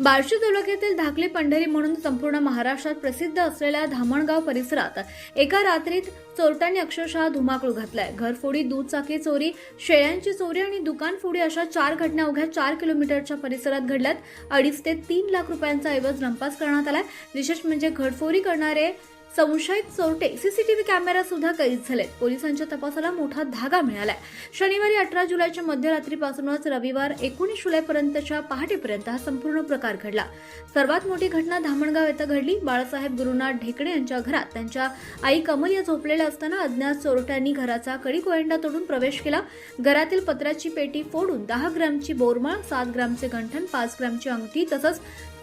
बार्शी तालुक्यातील धाकली पंढरी म्हणून संपूर्ण महाराष्ट्रात प्रसिद्ध असलेल्या धामणगाव परिसरात एका रात्रीत चोरट्यांनी अक्षरशः धुमाकूळ घातलाय। घरफोडी, दुचाकी चोरी, शेळ्यांची चोरी आणि दुकान फोडी अशा 4 घटना अवघ्या 4 किलोमीटरच्या परिसरात घडल्यात। 2.5 ते 3 लाख रुपयांचा ऐवज लंपास करण्यात आलाय। विशेष म्हणजे घरफोडी करणारे संशयित चोरटे सीसीटीव्ही कॅमेरा सुद्धा कैद झालेत। पोलिसांच्या तपासाला मोठा धागा मिळालाय। शनिवारी 18 जुलैच्या मध्यरात्रीपासूनच रविवार 19 जुलैपर्यंतच्या पहाटेपर्यंत हा संपूर्ण प्रकार घडला। सर्वात मोठी घटना धामणगाव येथे घडली। बाळासाहेब गुरुनाथ ढेकणे यांच्या घरात त्यांच्या आई कमल या झोपलेल्या असताना अज्ञात चोरट्यांनी घराचा कडी कोयंडा तोडून प्रवेश केला। घरातील पत्राची पेटी फोडून 10 ग्रॅमची बोरमाळ, 7 ग्रॅमचे गंठण, 5 ग्रॅमची अंगठी तसंच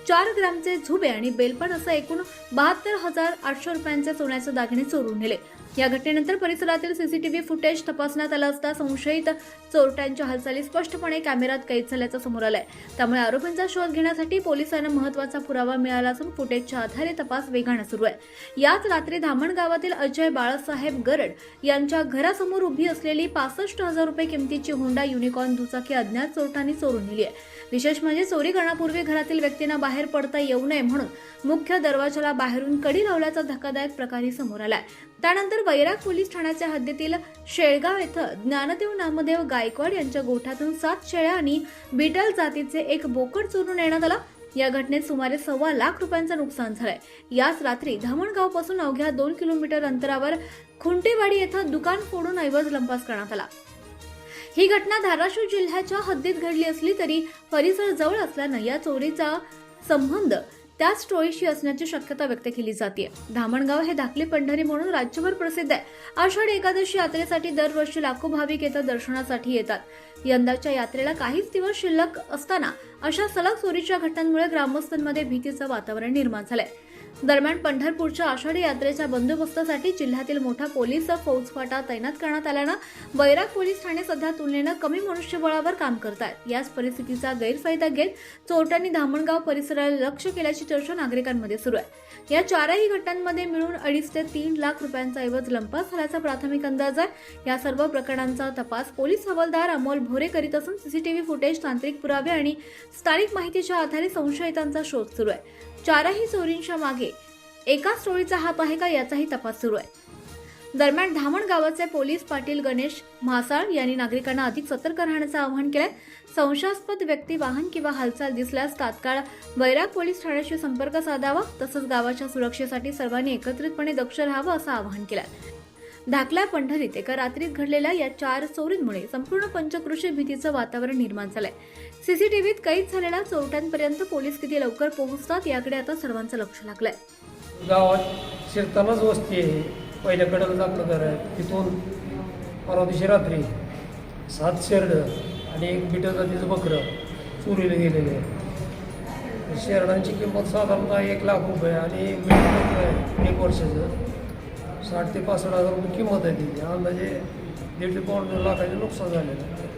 4 ग्रॅमचे झुबे आणि बेलपण असं एकूण 72,800 रुपयांचे सोन्याचे दागिने चोरून नेले। या घटनेनंतर परिसरातील सीसीटीव्ही फुटेज तपासण्यात आलं असता संशयित चोरट्यांच्या हालचाली स्पष्टपणे कॅमेऱ्यात कैद झाल्याचं समोर आलंय। त्यामुळे आरोपींचा शोध घेण्यासाठी पोलिसांना महत्त्वाचा पुरावा मिळाला असून फुटेजच्या आधारे तपास वेगाने सुरू आहे। याच रात्री धामण गावातील अजय बाळासाहेब गरड यांच्या घरासमोर उभी असलेली 65,000 रुपये किमतीची होंडा युनिकॉर्न दुचाकी अज्ञात चोरट्यांनी चोरून नेली आहे। विशेष म्हणजे चोरी करण्यापूर्वी घरातील व्यक्तींना बाहेर पडता येऊ नये म्हणून मुख्य दरवाजाला बाहेरून कडी लावल्याचा धक्कादायक प्रकारही समोर आलाय। त्यानंतर वैराग पोलीस ठाण्याच्या हद्दीतील शेळगाव येथे ज्ञानदेव नामदेव गायकवाड यांच्या गोठ्यातून 7 शेळ्या आणि बीटल जातीचे एक बोकड चोरून नेण्यात आला। या घटनेत सुमारे 1.25 लाख रुपयांचं नुकसान झालंय। याच रात्री धामणगावपासून अवघ्या 2 किलोमीटर अंतरावर खुंटेवाडी येथे दुकान फोडून ऐवज लंपास करण्यात आला। ही घटना धाराशिव जिल्ह्याच्या हद्दीत घडली असली तरी परिसर जवळ असल्यानं या चोरीचा संबंध त्याच टोळीशी असण्याची शक्यता व्यक्त केली जाते। धामणगाव हे धाकली पंढरी म्हणून राज्यभर प्रसिद्ध आहे। आषाढी एकादशी यात्रेसाठी दरवर्षी लाखो भाविक येथे दर्शनासाठी येतात। यंदाच्या यात्रेला काहीच दिवस शिल्लक असताना अशा सलग चोरीच्या घटनांमुळे ग्रामस्थांमध्ये भीतीचं वातावरण निर्माण झालंय। दरम्यान पंढरपूरच्या आषाढी यात्रेच्या बंदोबस्तासाठी जिल्ह्यातील मोठा पोलीस फौजफाटा तैनात करण्यात आल्यानं वैराग पोलीस ठाणे सध्या तुलनेनं कमी मनुष्यबळावर काम करतात। याच परिस्थितीचा गैरफायदा घेत चोरट्यांनी धामणगाव परिसराला लक्ष्य केल्याची चर्चा नागरिकांमध्ये सुरू आहे। या 4ही घटनांमध्ये मिळून 2.5 ते 3 लाख रुपयांचा ऐवज लंपास झाल्याचा प्राथमिक अंदाज आहे। या सर्व प्रकरणांचा तपास पोलीस हवालदार अमोल भोरे करीत असून सीसीटीव्ही फुटेज, तांत्रिक पुरावे आणि स्थानिक माहितीच्या आधारे संशयितांचा शोध सुरू आहे। 4ही चोरींच्या मागे एकाच टोळीचा हात आहे का याचाही तपास सुरू आहे। दरम्यान धामण गावाचे पोलीस पाटील गणेश म्हासाळ यांनी नागरिकांना अधिक सतर्क राहण्याचं आवाहन केलंय। संशयास्पद व्यक्ती, वाहन किंवा हालचाल दिसल्यास तात्काळ वैराग पोलीस ठाण्याशी संपर्क साधावा। तसंच गावाच्या सुरक्षेसाठी सर्वांनी एकत्रितपणे दक्ष राहावं असं आवाहन केलंय। धाकल्या पंढरीत एका रात्रीत घडलेल्या या 4 चोरींमुळे संपूर्ण पंचक्रोशी भीतीचं वातावरण निर्माण झालंय। सीसीटीव्हीत कैद झालेल्या चोरट्यांपर्यंत पोलीस किती लवकर पोहोचतात याकडे आता सर्वांचं लक्ष लागलंय। गावात शिरतानाच वस्ती आहे, पहिल्या कडेलाच आपलं घर आहे। तिथून परवा दिवशी रात्री 7 शेरडं आणि एक बिटल जातीचं बकरं चोरीला गेलेले आहे। शेरडांची किंमत साधारणतः 1 लाख रुपये आणि एक बिटल बकरं आहे 1 वर्षाचं, 60,000 ते 65,000 रुपये किंमत आहे। तिची अंदाजे 1.5 ते 2 लाखाचे नुकसान झालेलं आहे।